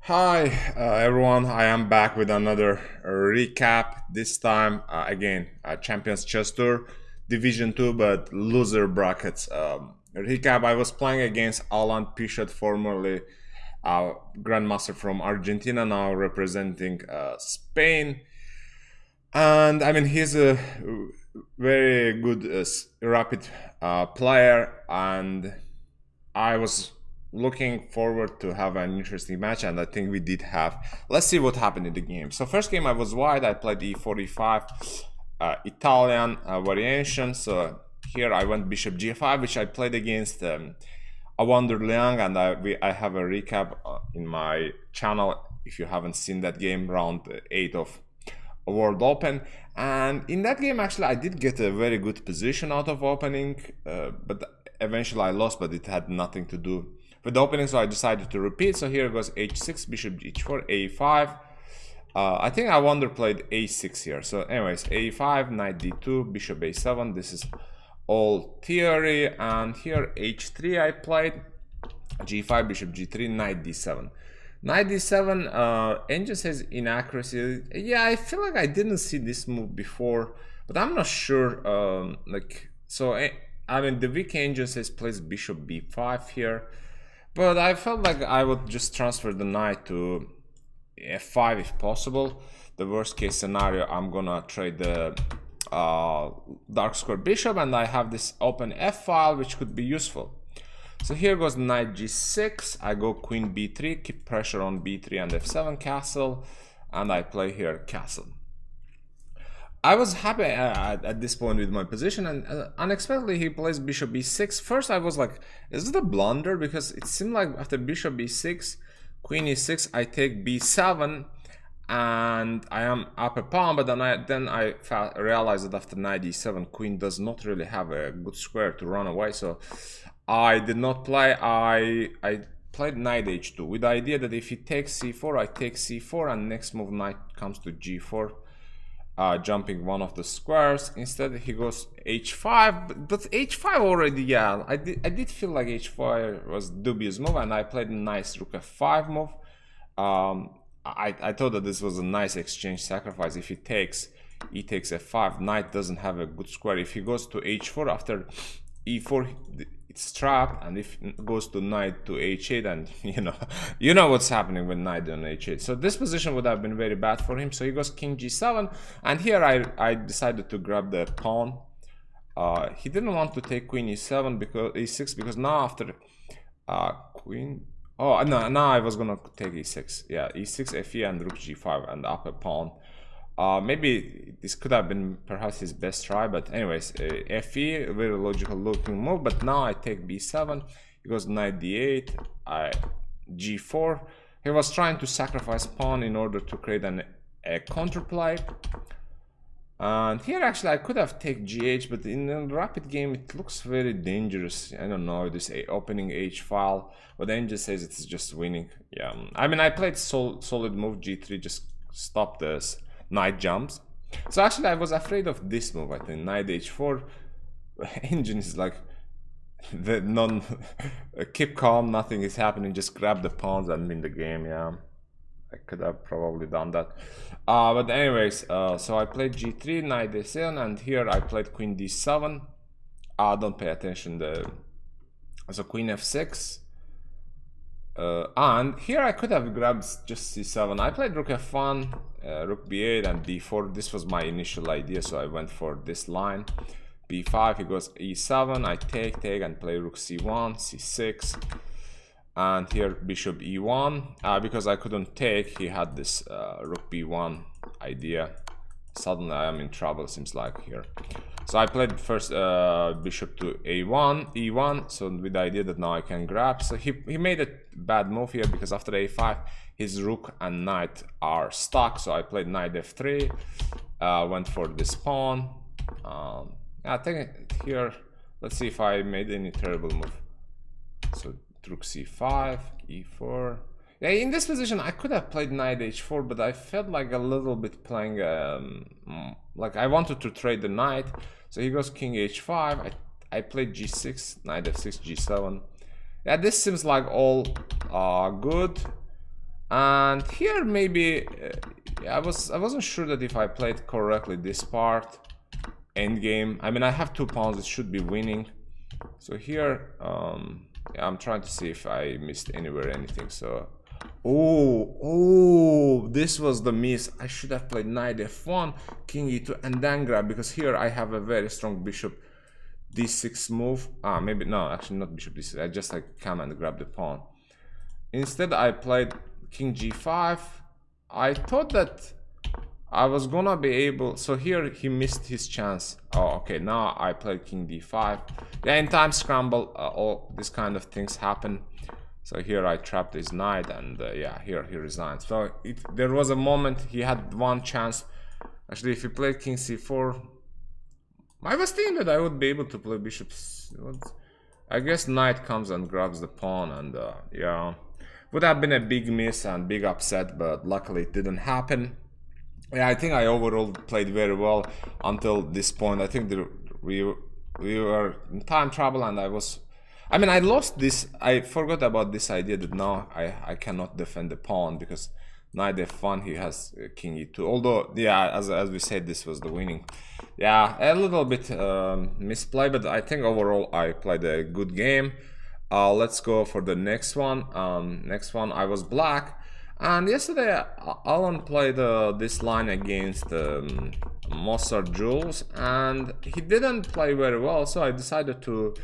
Hi everyone, I am back with another recap. This time again, Champions Chess Tour Division 2 but loser brackets. Recap, I was playing against Alan Pichot, formerly Grandmaster from Argentina, now representing Spain. And I mean, he's a very good rapid player, and I was looking forward to have an interesting match, and I think we did have. Let's see what happened in the game. So first game I was wide. I played e45, Italian variation. So here I went bishop g5, which I played against Awander Liang, and I have a recap in my channel if you haven't seen that game, round 8 of World Open. And in that game actually I did get a very good position out of opening, but eventually I lost, but it had nothing to do with the opening, so I decided to repeat. So here goes h6, bishop h4, a5. I think I wonder played a6 here. So anyways, a5, knight d2, bishop a7. This is all theory. And here h3 I played, g5, bishop g3, knight d7. Knight d7, engine says inaccuracy. Yeah, I feel like I didn't see this move before, but I'm not sure. I mean, the weak engine says plays bishop b5 here, but I felt like I would just transfer the knight to f5 if possible. The worst case scenario, I'm gonna trade the dark square bishop, and I have this open f file, which could be useful. So here goes knight g6, I go queen b3, keep pressure on b3 and f7 castle, and I play here castle. I was happy at this point with my position, and unexpectedly he plays bishop b6. First I was like, is it a blunder? Because it seemed like after bishop b6, queen e6, I take b7, and I am up a pawn, but then I realized that after knight e7, queen does not really have a good square to run away, so I did not play. I played knight h2 with the idea that if he takes c4, I take c4, and next move knight comes to g4, jumping one of the squares. Instead he goes h5, but h5 already, yeah, I did feel like h5 was dubious move, and I played a nice rook f5 move. I thought that this was a nice exchange sacrifice. If he takes f5, knight doesn't have a good square. If he goes to h4 after e4, it's trapped, and if it goes to knight to h8, and you know what's happening with knight on h8. So this position would have been very bad for him. So he goes king g7, and here I decided to grab the pawn. He didn't want to take queen e7 because e6, because now after queen, oh no, now I was gonna take e6, yeah, e6, fe, and rook g5, and up a pawn. Maybe this could have been perhaps his best try, but anyways, fe, a very logical looking move. But now I take b7, he goes knight d8, g4. He was trying to sacrifice pawn in order to create a counterplay. And here actually I could have taken gh, but in a rapid game it looks very dangerous. I don't know, this opening h file, but the engine says it's just winning. Yeah, I mean, I played solid move g3, just stop this knight jumps. So actually I was afraid of this move. I think knight h4, engine is like the non keep calm, nothing is happening, just grab the pawns and win the game. Yeah, I could have probably done that, but anyways, so I played g3, knight d7, and here I played queen d7. Don't pay attention, so queen f6, and here I could have grabbed just c7. I played rook f1, rook b8, and d4. This was my initial idea, so I went for this line. b5, he goes e7, I take, and play rook c1, c6, and here bishop e1. Because I couldn't take, he had this rook b1 idea. Suddenly I am in trouble, seems like here. So I played first bishop to a1, e1, so with the idea that now I can grab. So he made a bad move here, because after a5 his rook and knight are stuck. So I played knight f3, went for this pawn. I think here, let's see if I made any terrible move. So rook c5, e4. Yeah, in this position I could have played knight h4, but I felt like a little bit playing like I wanted to trade the knight. So he goes king h5, I played g6, knight f6, g7. Yeah, this seems like all good. And here maybe I wasn't sure that if I played correctly this part endgame. I mean, I have 2 pawns, it should be winning. So here yeah, I'm trying to see if I missed anywhere anything. So oh, this was the miss. I should have played knight f1, king e2, and then grab, because here I have a very strong bishop d6 move. Maybe no, actually not bishop d6. I just like come and grab the pawn. Instead I played king g5. I thought that I was gonna be able, so here he missed his chance. Oh, okay, now I played king d5. Yeah, in time scramble, all these kind of things happen. So here I trapped his knight, and yeah, here he resigned. So there was a moment he had one chance. Actually, if he played king c4, I was thinking that I would be able to play bishop. I guess knight comes and grabs the pawn, and yeah, would have been a big miss and big upset, but luckily it didn't happen. Yeah, I think I overall played very well until this point. I think we were in time trouble, and I mean, I lost this. I forgot about this idea that now I cannot defend the pawn, because knight f1 he has king e2. Although, yeah, as we said, this was the winning. Yeah, a little bit misplay, but I think overall I played a good game. Let's go for the next one. Next one, I was black. And yesterday, Alan played this line against Mozart Jules, and he didn't play very well, so I decided to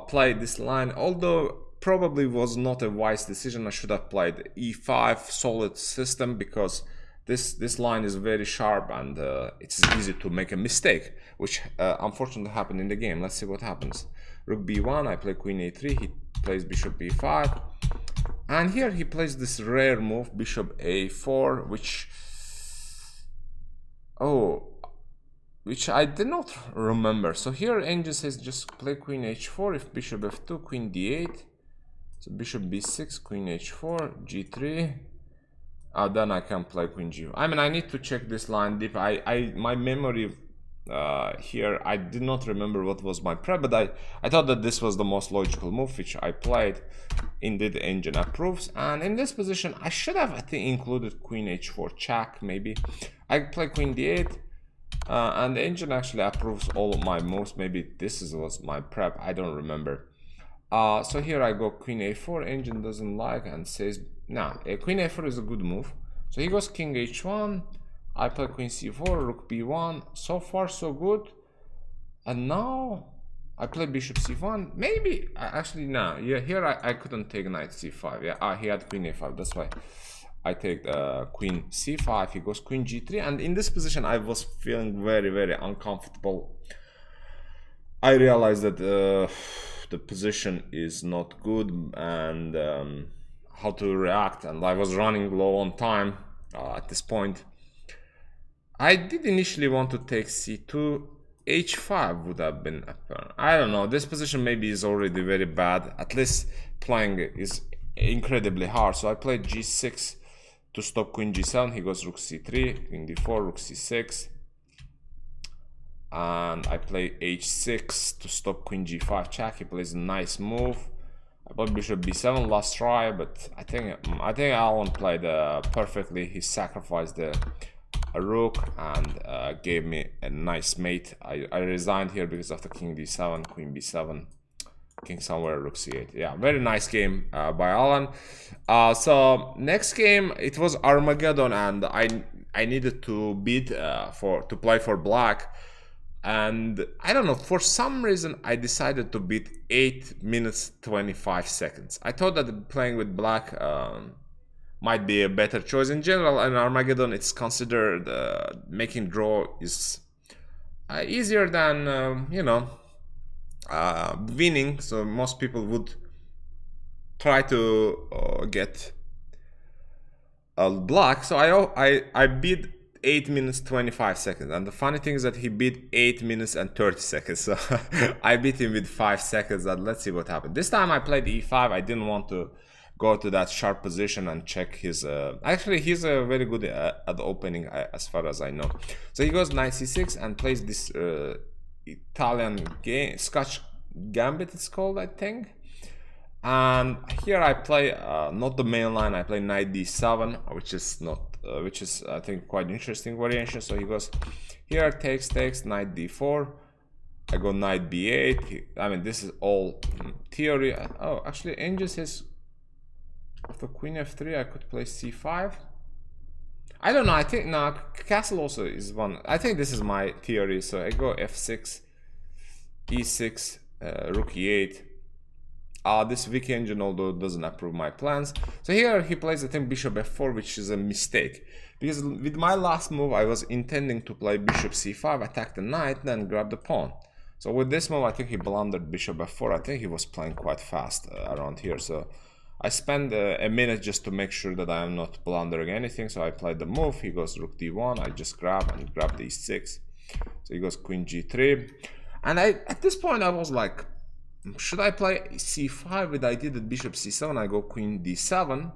play this line, although probably was not a wise decision. I should have played e5 solid system, because this line is very sharp, and it's easy to make a mistake, which unfortunately happened in the game. Let's see what happens. Rook b1, I play queen a3, he plays bishop b5. And here he plays this rare move, bishop a4, which I did not remember. So here Angel says just play queen h4, if bishop f2, queen d8. So bishop b6, queen h4, g3. Then I can play queen g. I mean, I need to check this line deep. My memory here, I did not remember what was my prep, but I thought that this was the most logical move, which I played. Indeed, the engine approves, and in this position I should have, I think, included queen h4 check. Maybe I play queen d8, and the engine actually approves all of my moves. Maybe this was my prep, I don't remember. So here I go queen a4, engine doesn't like and says nah, queen a4 is a good move. So he goes king h1, I play queen c4, rook b1. So far so good. And now I play bishop c1. Maybe actually no. Yeah, here I couldn't take knight c5. Yeah, he had queen a5. That's why I take queen c5. He goes queen g3. And in this position, I was feeling very, very uncomfortable. I realized that the position is not good, and how to react. And I was running low on time at this point. I did initially want to take c2, h5 would have been apparent. I don't know, this position maybe is already very bad, at least playing is incredibly hard. So I played g6 to stop queen g7, he goes rook c3, queen d4, rook c6. And I play h6 to stop queen g5 check, he plays a nice move. I played bishop b7 last try, but I think Alan played perfectly. He sacrificed a rook and gave me a nice mate. I resigned here because of the king d7, queen b7, king somewhere, rook c8. Yeah, very nice game by Alan. So next game, it was Armageddon, and I needed to bid to play for black. And I don't know, for some reason I decided to bid 8 minutes 25 seconds. I thought that playing with black might be a better choice. In general, in Armageddon, it's considered making draw is easier than you know, winning. So most people would try to get black. So I bid 8 minutes 25 seconds, and the funny thing is that he beat 8 minutes and 30 seconds. So I beat him with 5 seconds, and let's see what happened. This time I played e5. I didn't want to go to that sharp position and check his actually he's very good at the opening as far as I know. So he goes knight c6 and plays this Italian game, Scotch gambit it's called, I think. And here I play not the main line, I play knight d7, which is not which is I think quite interesting variation. So he goes here, takes, knight d4. I go knight b8. I mean, this is all theory. Oh, actually, Angel says after queen f3 I could play c5. I don't know. I think no, castle also is one. I think this is my theory. So I go f6, e6, rook e8. This weak engine, although doesn't approve my plans. So here he plays, I think, bishop f4, which is a mistake. Because with my last move, I was intending to play bishop c5, attack the knight, then grab the pawn. So with this move, I think he blundered bishop f4. I think he was playing quite fast around here. So I spent a minute just to make sure that I am not blundering anything. So I played the move. He goes rook d1. I just grab and grab the e6. So he goes queen g3. And at this point, I was like, should I play c5 with the idea that bishop c7, I go queen d7,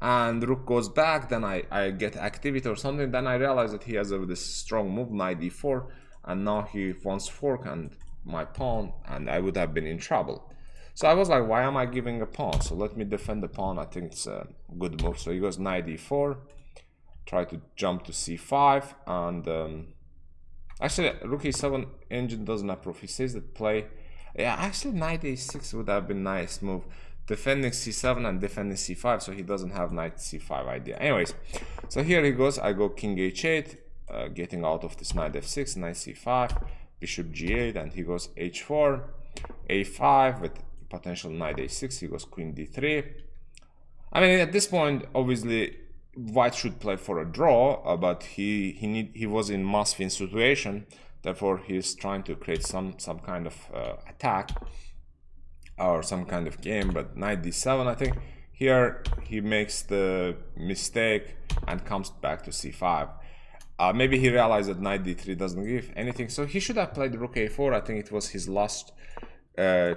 and rook goes back, then I get activity or something. Then I realize that he has this strong move, knight d4, and now he wants fork and my pawn, and I would have been in trouble. So I was like, why am I giving a pawn? So let me defend the pawn. I think it's a good move. So he goes knight d4, try to jump to c5, and actually rook e7 engine doesn't approve. He says that play. Yeah, actually knight a6 would have been nice move. Defending c7 and defending c5, so he doesn't have knight c5 idea. Anyways, so here he goes. I go king h8, getting out of this knight f6, knight c5, bishop g8, and he goes h4, a5 with potential knight a6. He goes queen d3. I mean, at this point, obviously, white should play for a draw, but he was in must-win situation. Therefore, he's trying to create some kind of attack or some kind of game. But knight d7, I think here he makes the mistake and comes back to c5. Maybe he realized that knight d3 doesn't give anything, so he should have played rook a4. I think it was his last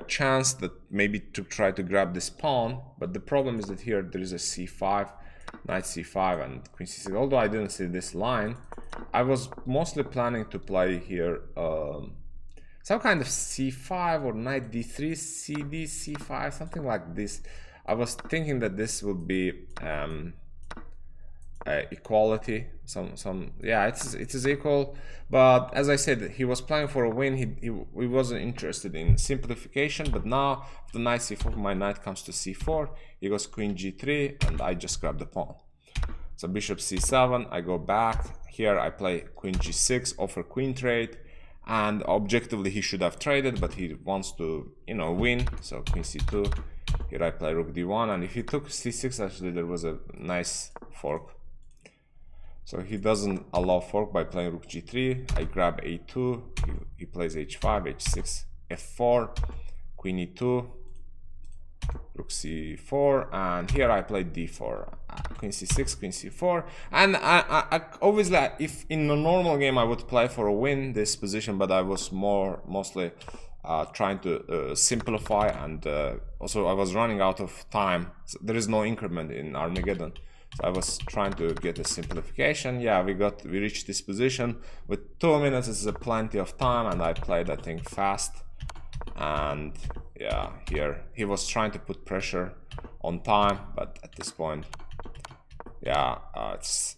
chance that maybe to try to grab this pawn. But the problem is that here there is a c5, knight c5, and queen c6. Although I didn't see this line, I was mostly planning to play here some kind of c5 or knight d3, cd, c5, something like this. I was thinking that this would be equality, yeah, it is equal. But as I said, he was playing for a win. He wasn't interested in simplification. But now the knight c4, my knight comes to c4. He goes queen g3, and I just grab the pawn. So bishop c7, I go back. Here I play queen g6, offer queen trade, and objectively he should have traded, but he wants to, you know, win. So queen c2. Here I play rook d1, and if he took c6, actually there was a nice fork. So he doesn't allow fork by playing rook g3. I grab a2. He plays h5, h6, f4, queen e2, rook c4, and here I play d4, queen c6, queen c4. And I obviously, if in a normal game I would play for a win this position, but I was mostly trying to simplify, and also I was running out of time. So there is no increment in Armageddon. So I was trying to get a simplification. Yeah, we reached this position with 2 minutes. This is plenty of time, and I played, I think, fast. And yeah, here he was trying to put pressure on time, but at this point, yeah, it's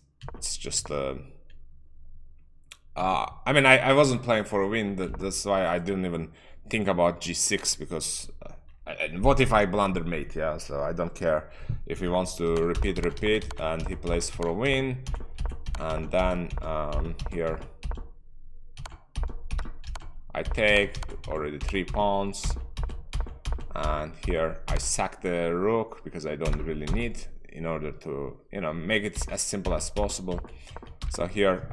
just I mean, I wasn't playing for a win. That's why I didn't even think about g6, because what if I blunder mate? Yeah, so I don't care. If he wants to repeat, and he plays for a win, and then here I take already 3 pawns, and here I sack the rook because I don't really need, in order to, you know, make it as simple as possible. So here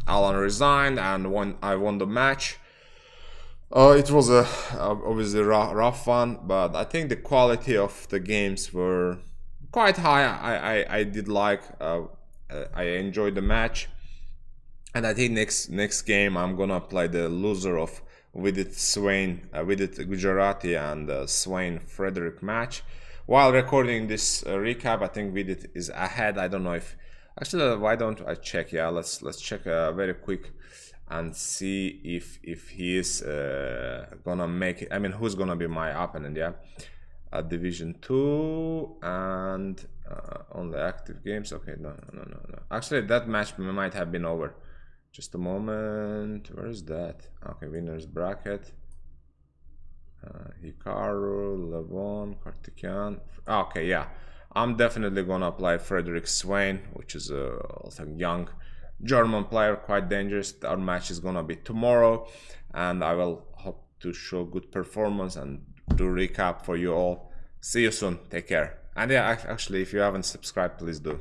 Alan resigned, and I won the match. It was obviously rough one, but I think the quality of the games were quite high. I did like, I enjoyed the match, and I think next game I'm gonna play the loser of Vidit Gujarati and Swain Frederick match. While recording this recap, I think Vidit is ahead. I don't know if actually, why don't I check? Yeah, let's check very quick and see if he is gonna make it. I mean, who's gonna be my opponent? Yeah, at Division 2 and only active games. Okay, no. Actually, that match might have been over. Just a moment. Where is that? Okay, winners bracket. Hikaru, Levon, Kartikyan. Okay, yeah. I'm definitely gonna apply Frederick Swain, which is also a young German player, quite dangerous. Our match is gonna be tomorrow, and I will hope to show good performance and do recap for you all. See you soon. Take care. And yeah, actually, if you haven't subscribed, please do.